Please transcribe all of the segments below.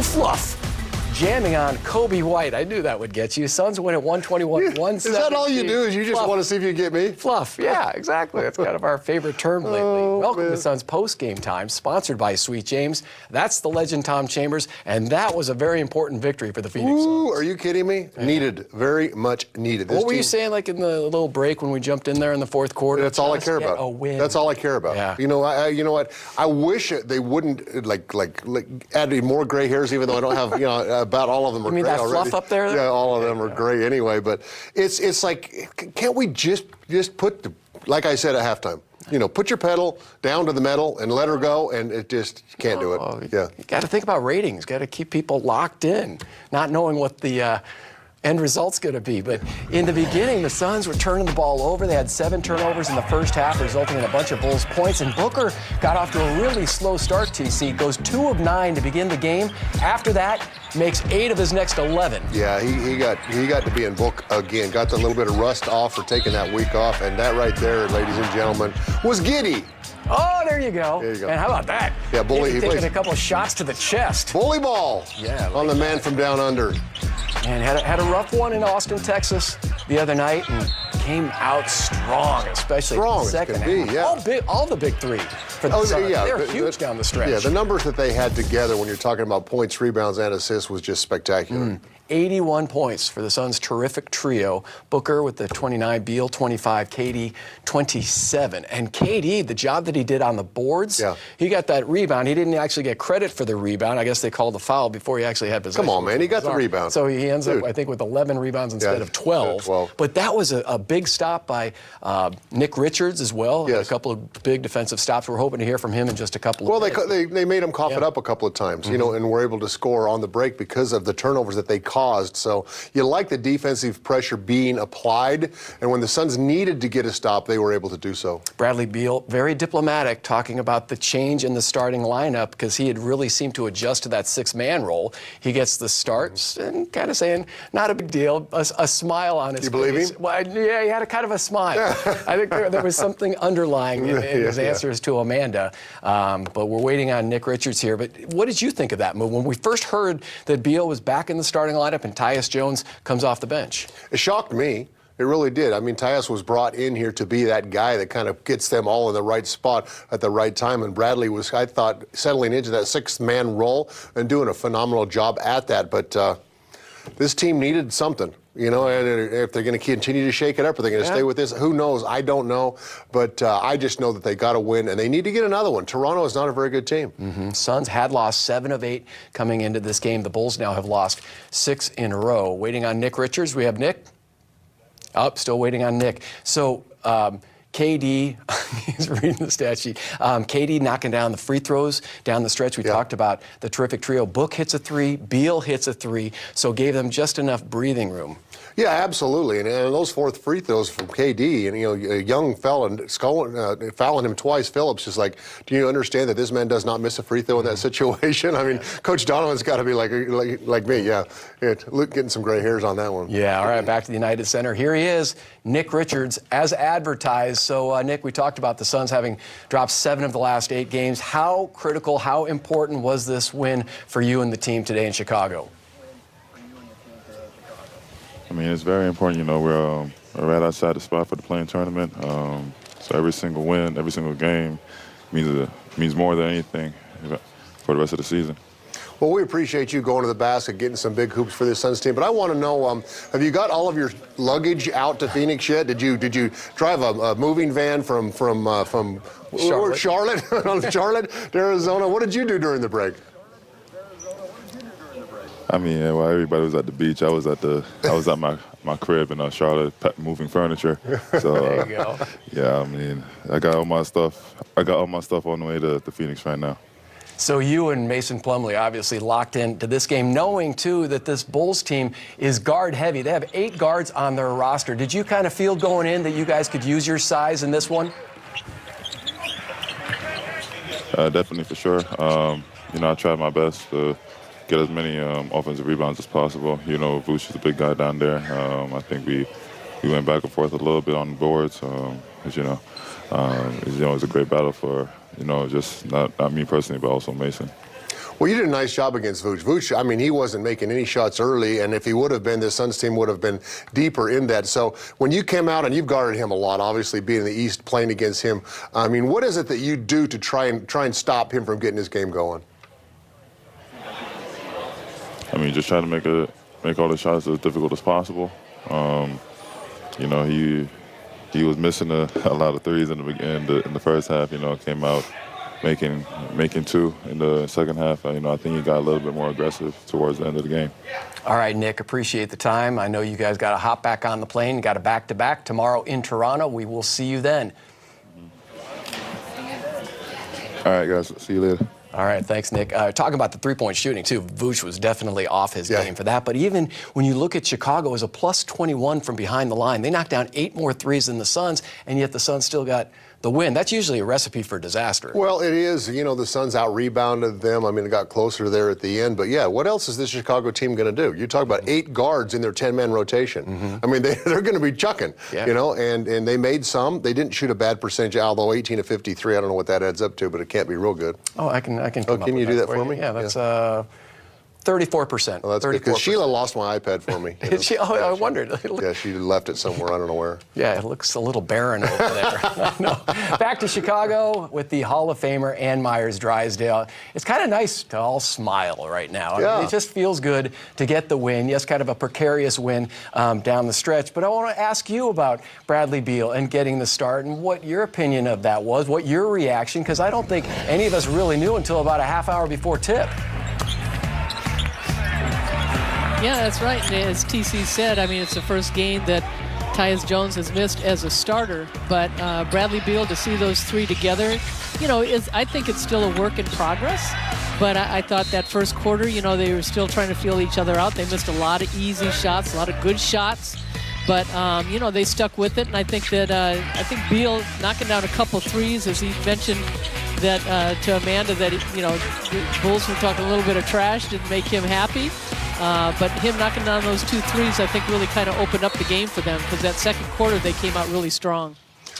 fluff. Jamming on Kobe White. I knew that would get you. Suns win at 121-117. Is that all you do? Is you just want to see if you get me? Fluff. Yeah, exactly. That's kind of our favorite term lately. Welcome to Suns post-game time, sponsored by Sweet James. That's the legend Tom Chambers, and that was a very important victory for the Phoenix Suns. Are you kidding me? Yeah. Needed. Very much needed. What were you saying, like in the little break when we jumped in there in the fourth quarter? That's all I care about. A win. That's all I care about. Yeah. You know, you know what? I wish they wouldn't like add any more gray hairs, even though I don't have, you know, about all of them are gray. That already. fluff up there? Yeah, all of them are gray anyway. But it's like, can't we just put like I said at halftime, you know, put your pedal down to the metal and let her go, and it just can't do it. Yeah. You got to think about ratings. Got to keep people locked in, not knowing what the end result's going to be. But in the beginning, the Suns were turning the ball over. They had 7 turnovers in the first half, resulting in a bunch of Bulls points. And Booker got off to a really slow start, TC. Goes 2 of 9 to begin the game. After that, makes 8 of his next 11. Yeah, he got to be in book again. Got a little bit of rust off for taking that week off. And that right there, ladies and gentlemen, was giddy. Oh, there you go. There you go. And how about that? Yeah, bully. He taking a couple of shots to the chest. Bully ball. Yeah. On the man from down under. And had a rough one in Austin, Texas the other night, and came out strong, especially in the second half. Yeah. All the big 3 for the Suns. Yeah, they're huge down the stretch. Yeah, the numbers that they had together when you're talking about points, rebounds, and assists was just spectacular. 81 points for the Suns' terrific trio. Booker with the 29, Beal 25, KD 27. And KD, the job that he did on the boards, he got that rebound. He didn't actually get credit for the rebound. I guess they called the foul before he actually had possession. Come on, man. He got the rebound. So he ends up, I think, with 11 rebounds instead of 12. But that was a big stop by Nick Richards as well. A couple of big defensive stops. We're hoping to hear from him in just a couple of minutes. Well, they made him cough it up a couple of times, you know, and were able to score on the break because of the turnovers that they caused. So you like the defensive pressure being applied, and when the Suns needed to get a stop, they were able to do so. Bradley Beal, very diplomatic, talking about the change in the starting lineup because he had really seemed to adjust to that 6-man role. He gets the starts and kind of saying, not a big deal, a smile on his face. You believe him? Well, yeah, he had a kind of a smile. I think there was something underlying in his answers to Amanda. But we're waiting on Nick Richards here. But what did you think of that move? When we first heard that Beal was back in the starting lineup and Tyus Jones comes off the bench. It shocked me. It really did. I mean, Tyus was brought in here to be that guy that kind of gets them all in the right spot at the right time. And Bradley was, I thought, settling into that 6-man role and doing a phenomenal job at that. But this team needed something. You know, and if they're going to continue to shake it up, are they going to stay with this? Who knows? I don't know. But I just know that they got to win, and they need to get another one. Toronto is not a very good team. Suns had lost 7 of 8 coming into this game. The Bulls now have lost 6 in a row. Waiting on Nick Richards. We have Nick. Still waiting on Nick. So KD, he's reading the stat sheet. KD knocking down the free throws down the stretch. We talked about the terrific trio. Book hits a 3, Beal hits a 3, so gave them just enough breathing room. Yeah, absolutely. And those 4th free throws from KD, and, you know, a young fella fouling him twice, Phillips is like, do you understand that this man does not miss a free throw in that situation? I mean, Coach Donovan's got to be like me, getting some gray hairs on that one. Yeah, all right, back to the United Center. Here he is, Nick Richards, as advertised. So, Nick, we talked about the Suns having dropped 7 of the last 8 games. How critical, how important was this win for you and the team today in Chicago? I mean, it's very important. You know, we're right outside the spot for the play-in tournament. So every single win, every single game means more than anything for the rest of the season. Well, we appreciate you going to the basket, getting some big hoops for this Suns team. But I want to know, have you got all of your luggage out to Phoenix yet? Did you drive a moving van from Charlotte to Arizona? What did you do during the break? I mean, while everybody was at the beach, I was at my crib in Charlotte, moving furniture. So there you go. Yeah, I mean, I got all my stuff on the way to Phoenix right now. So you and Mason Plumlee obviously locked into this game, knowing too that this Bulls team is guard heavy. They have 8 guards on their roster. Did you kind of feel going in that you guys could use your size in this one? Definitely, for sure. You know, I tried my best to get as many offensive rebounds as possible. You know, Vuce is a big guy down there. I think we went back and forth a little bit on the boards. As you know, it's a great battle for, you know, just not me personally, but also Mason. Well, you did a nice job against Vooch. Vooch, I mean, he wasn't making any shots early, and if he would have been, the Suns team would have been deeper in that. So when you came out, and you've guarded him a lot, obviously being in the East, playing against him, I mean, what is it that you do to try and stop him from getting his game going? I mean, just try to make all the shots as difficult as possible. You know, he was missing a lot of threes in the first half. You know, came out making two in the second half. You know, I think he got a little bit more aggressive towards the end of the game. All right, Nick, appreciate the time. I know you guys got to hop back on the plane. Got a back-to-back tomorrow in Toronto. We will see you then. All right, guys. See you later. All right, thanks, Nick. Talking about the three-point shooting, too, Vooch was definitely off his game for that. But even when you look at Chicago as a plus 21 from behind the line, they knocked down 8 more threes than the Suns, and yet the Suns still got the win. That's usually a recipe for disaster. Well, it is. You know, the Suns out-rebounded them. I mean, it got closer there at the end. But, yeah, what else is this Chicago team going to do? You talk about 8 guards in their 10-man rotation. I mean, they're going to be chucking, you know, and they made some. They didn't shoot a bad percentage, although 18 of 53. I don't know what that adds up to, but it can't be real good. Oh, I can come up can with you do that for you. me? Yeah, that's 34%. Well, that's because Sheila lost my iPad for me. You know? I wondered. Yeah, she left it somewhere. I don't know where. Yeah, it looks a little barren over there. No. Back to Chicago with the Hall of Famer Ann Myers-Drysdale. It's kind of nice to all smile right now. Yeah. I mean, it just feels good to get the win. Yes, kind of a precarious win down the stretch. But I want to ask you about Bradley Beal and getting the start and what your opinion of that was, what your reaction, because I don't think any of us really knew until about a half hour before tip. Yeah, that's right. And as TC said, I mean, it's the first game that Tyus Jones has missed as a starter. But Bradley Beal, to see those 3 together, you know, I think it's still a work in progress. But I thought that first quarter, you know, they were still trying to feel each other out. They missed a lot of easy shots, a lot of good shots. But, you know, they stuck with it. And I think that Beal knocking down a couple threes, as he mentioned that to Amanda, that, you know, the Bulls were talking a little bit of trash, didn't make him happy. But him knocking down those 2 threes, I think, really kind of opened up the game for them, because that second quarter they came out really strong.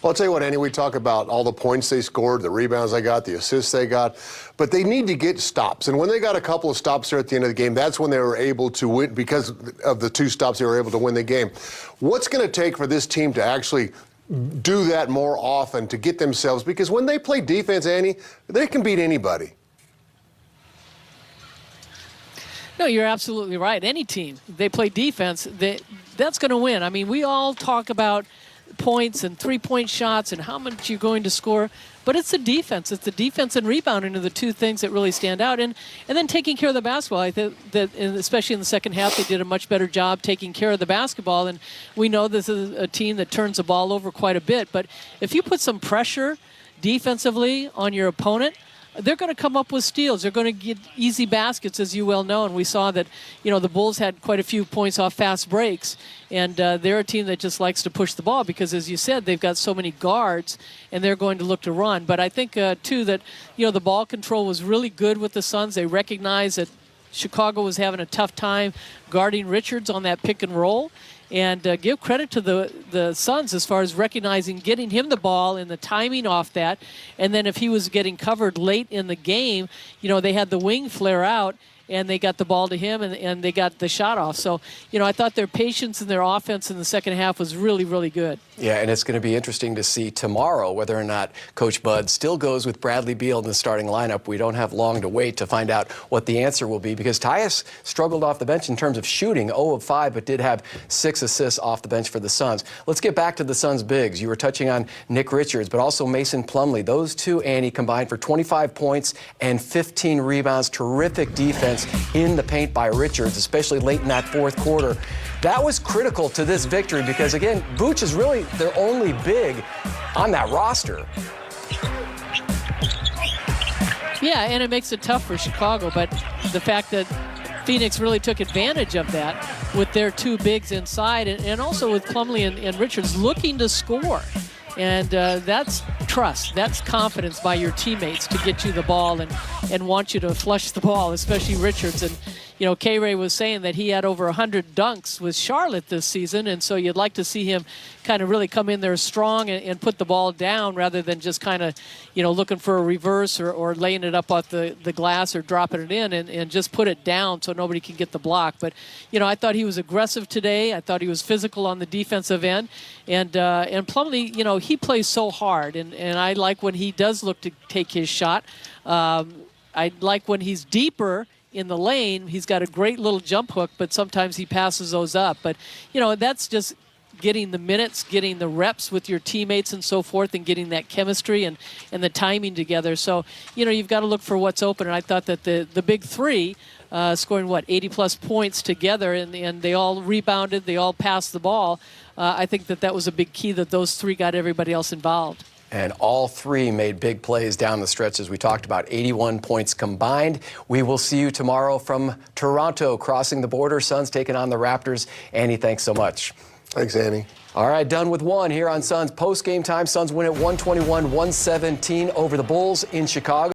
Well, I'll tell you what, Andy, we talk about all the points they scored, the rebounds they got, the assists they got, but they need to get stops. And when they got a couple of stops there at the end of the game, that's when they were able to win. Because of the 2 stops, they were able to win the game. What's going to take for this team to actually do that more often to get themselves? Because when they play defense, Andy, they can beat anybody. No, you're absolutely right. Any team, they play defense, that's going to win. I mean, we all talk about points and 3-point shots and how much you're going to score, but it's the defense. It's the defense and rebounding are the 2 things that really stand out. And then taking care of the basketball. I think that, especially in the second half, they did a much better job taking care of the basketball. And we know this is a team that turns the ball over quite a bit. But if you put some pressure defensively on your opponent, they're going to come up with steals. They're going to get easy baskets, as you well know. And we saw that, you know, the Bulls had quite a few points off fast breaks. And they're a team that just likes to push the ball because, as you said, they've got so many guards, and they're going to look to run. But I think, too, that, you know, the ball control was really good with the Suns. They recognized that Chicago was having a tough time guarding Richards on that pick and roll. And give credit to the Suns as far as recognizing getting him the ball and the timing off that. And then if he was getting covered late in the game, you know, they had the wing flare out, and they got the ball to him, and they got the shot off. So, you know, I thought their patience and their offense in the second half was really, really good. Yeah, and it's going to be interesting to see tomorrow whether or not Coach Bud still goes with Bradley Beal in the starting lineup. We don't have long to wait to find out what the answer will be, because Tyus struggled off the bench in terms of shooting, 0 of 5, but did have 6 assists off the bench for the Suns. Let's get back to the Suns' bigs. You were touching on Nick Richards, but also Mason Plumlee. Those 2, Annie, combined for 25 points and 15 rebounds. Terrific defense in the paint by Richards, especially late in that fourth quarter. That was critical to this victory because, again, Vooch is really their only big on that roster. Yeah, and it makes it tough for Chicago, but the fact that Phoenix really took advantage of that with their 2 bigs inside, and also with Plumlee and Richards looking to score. And that's trust. That's confidence by your teammates to get you the ball and want you to flush the ball, especially Richards. And, K-Ray was saying that he had over 100 dunks with Charlotte this season, and so you'd like to see him kind of really come in there strong and put the ball down rather than just kind of, looking for a reverse or laying it up off the glass or dropping it in and just put it down so nobody can get the block. But, I thought he was aggressive today. I thought he was physical on the defensive end. And Plumlee, he plays so hard, and I like when he does look to take his shot. I like when he's deeper in the lane. He's got a great little jump hook, but sometimes he passes those up. But, that's just getting the minutes, getting the reps with your teammates and so forth, and getting that chemistry and the timing together. So, you've got to look for what's open. And I thought that the big three, scoring, 80-plus points together, and they all rebounded, they all passed the ball. I think that was a big key, that those three got everybody else involved. And all three made big plays down the stretch, as we talked about, 81 points combined. We will see you tomorrow from Toronto, crossing the border. Suns taking on the Raptors. Annie, thanks so much. Thanks, Annie. All right, done with one here on Suns post-game time. Suns win at 121-117 over the Bulls in Chicago.